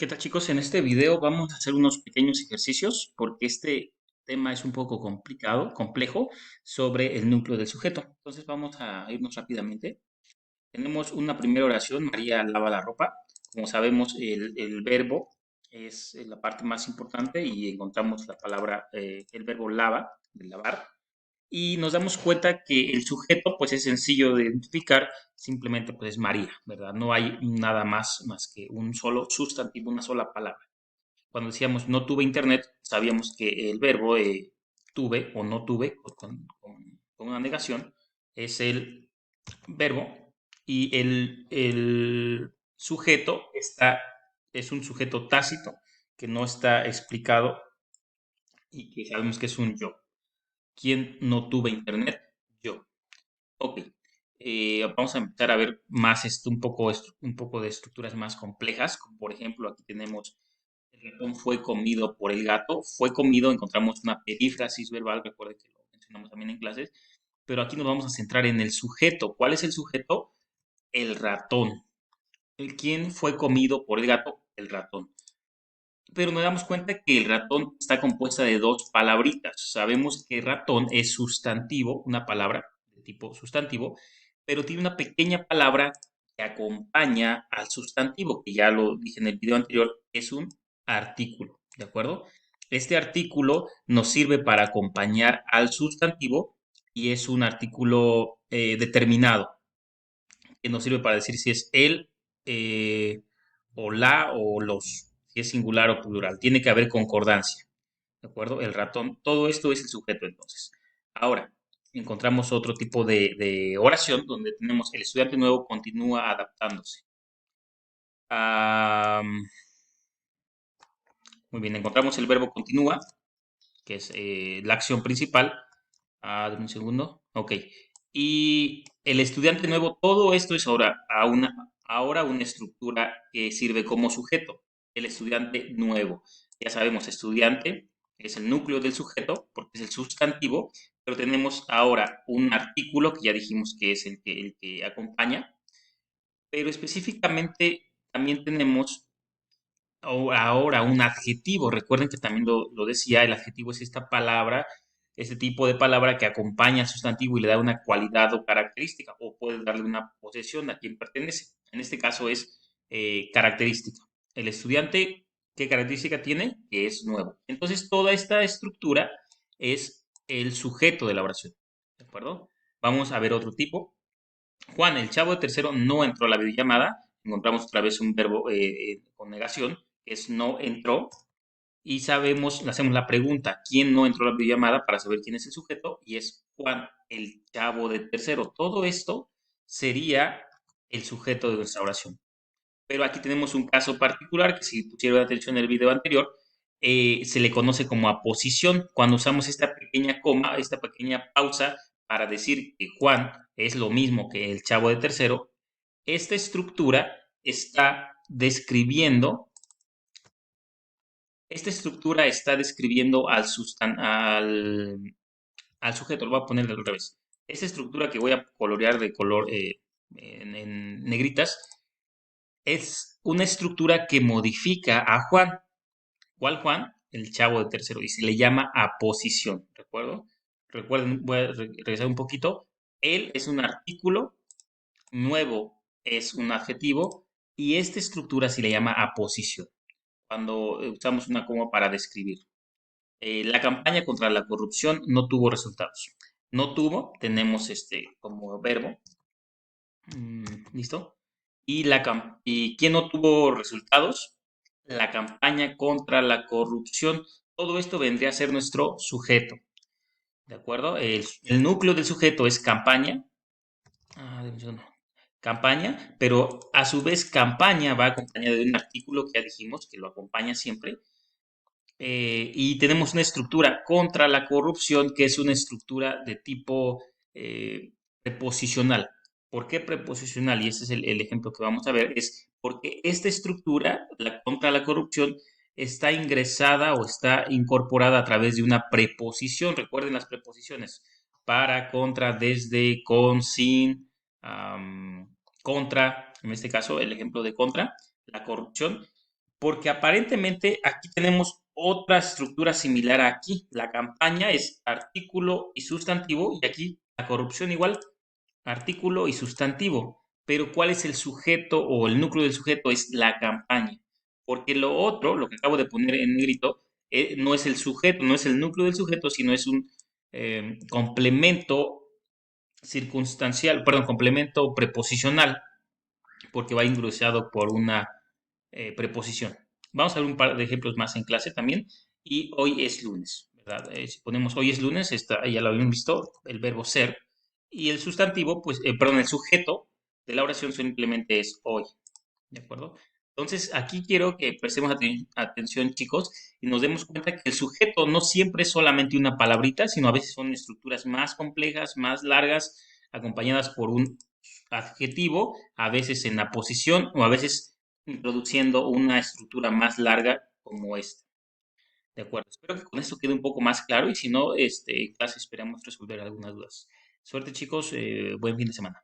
¿Qué tal, chicos? En este video vamos a hacer unos pequeños ejercicios porque este tema es un poco complicado, complejo, sobre el núcleo del sujeto. Entonces vamos a irnos rápidamente. Tenemos una primera oración: María lava la ropa. Como sabemos, el verbo es la parte más importante y encontramos la palabra, el verbo lava, de lavar. Y nos damos cuenta que el sujeto, pues es sencillo de identificar, simplemente pues es María, ¿verdad? No hay nada más que un solo sustantivo, una sola palabra. Cuando decíamos no tuve internet, sabíamos que el verbo tuve o no tuve, con una negación, es el verbo y el sujeto es un sujeto tácito que no está explicado y que sabemos que es un yo. ¿Quién no tuve internet? Yo. Ok. Vamos a empezar a ver más un poco de estructuras más complejas, como por ejemplo aquí tenemos: el ratón fue comido por el gato. Fue comido, encontramos una perífrasis verbal, recuerden que lo mencionamos también en clases, pero aquí nos vamos a centrar en el sujeto. ¿Cuál es el sujeto? El ratón. ¿Quién fue comido por el gato? El ratón. Pero nos damos cuenta que el ratón está compuesta de dos palabritas. Sabemos que ratón es sustantivo, una palabra de tipo sustantivo, pero tiene una pequeña palabra que acompaña al sustantivo, que ya lo dije en el video anterior, es un artículo, ¿de acuerdo? Este artículo nos sirve para acompañar al sustantivo y es un artículo determinado, que nos sirve para decir si es él, eh, o la o los, si es singular o plural. Tiene que haber concordancia, ¿de acuerdo? El ratón, todo esto es el sujeto entonces. Ahora, encontramos otro tipo de oración donde tenemos: el estudiante nuevo continúa adaptándose. Ah, muy bien, encontramos el verbo continúa, que es la acción principal. Dame un segundo. Ok. Y el estudiante nuevo, todo esto es ahora una estructura que sirve como sujeto. El estudiante nuevo. Ya sabemos, estudiante es el núcleo del sujeto porque es el sustantivo, pero tenemos ahora un artículo que ya dijimos que es el que acompaña, pero específicamente también tenemos ahora un adjetivo. Recuerden que también lo decía, el adjetivo es esta palabra, este tipo de palabra que acompaña al sustantivo y le da una cualidad o característica, o puede darle una posesión a quien pertenece. En este caso es característica. El estudiante, ¿qué característica tiene? Que es nuevo. Entonces, toda esta estructura es el sujeto de la oración. ¿De acuerdo? Vamos a ver otro tipo. Juan, el chavo de tercero, no entró a la videollamada. Encontramos otra vez un verbo con negación, que es no entró. Y sabemos, le hacemos la pregunta: ¿quién no entró a la videollamada? Para saber quién es el sujeto. Y es Juan, el chavo de tercero. Todo esto sería el sujeto de nuestra oración. Pero aquí tenemos un caso particular que, si pusieron atención en el video anterior, se le conoce como aposición. Cuando usamos esta pequeña coma, esta pequeña pausa para decir que Juan es lo mismo que el chavo de tercero, esta estructura está describiendo, al sujeto. Lo voy a poner del revés. Esta estructura que voy a colorear de color en negritas es una estructura que modifica a Juan. ¿Cuál Juan? El chavo de tercero. Y se le llama aposición. Recuerden, voy a regresar un poquito. Él es un artículo, nuevo es un adjetivo, y esta estructura se le llama aposición, cuando usamos una coma para describir. La campaña contra la corrupción no tuvo resultados. No tuvo, tenemos como verbo. ¿Listo? ¿Y quién no tuvo resultados? La campaña contra la corrupción. Todo esto vendría a ser nuestro sujeto. ¿De acuerdo? El núcleo del sujeto es campaña. Deme un segundo. Campaña, pero a su vez campaña va acompañada de un artículo que ya dijimos que lo acompaña siempre. Y tenemos una estructura contra la corrupción, que es una estructura de tipo preposicional. ¿Por qué preposicional? Y ese es el ejemplo que vamos a ver. Es porque esta estructura, contra la corrupción, está ingresada o está incorporada a través de una preposición. Recuerden las preposiciones: para, contra, desde, con, sin, contra. En este caso, el ejemplo de contra la corrupción. porque aparentemente aquí tenemos otra estructura similar a aquí. La campaña es artículo y sustantivo y aquí la corrupción igual, artículo y sustantivo. Pero ¿cuál es el sujeto o el núcleo del sujeto? Es la campaña. Porque lo otro, lo que acabo de poner en negrito, no es el sujeto, no es el núcleo del sujeto, sino es un complemento circunstancial, perdón, complemento preposicional, porque va ingresado por una preposición. Vamos a ver un par de ejemplos más en clase también. Y hoy es lunes, ¿verdad? Si ponemos hoy es lunes, ya lo habían visto, el verbo ser. Y el sustantivo, pues, perdón, el sujeto de la oración simplemente es hoy, ¿de acuerdo? Entonces, aquí quiero que prestemos atención, chicos, y nos demos cuenta que el sujeto no siempre es solamente una palabrita, sino a veces son estructuras más complejas, más largas, acompañadas por un adjetivo, a veces en la posición o a veces introduciendo una estructura más larga como esta. ¿De acuerdo? Espero que con esto quede un poco más claro y si no, en clase esperamos resolver algunas dudas. Suerte, chicos, buen fin de semana.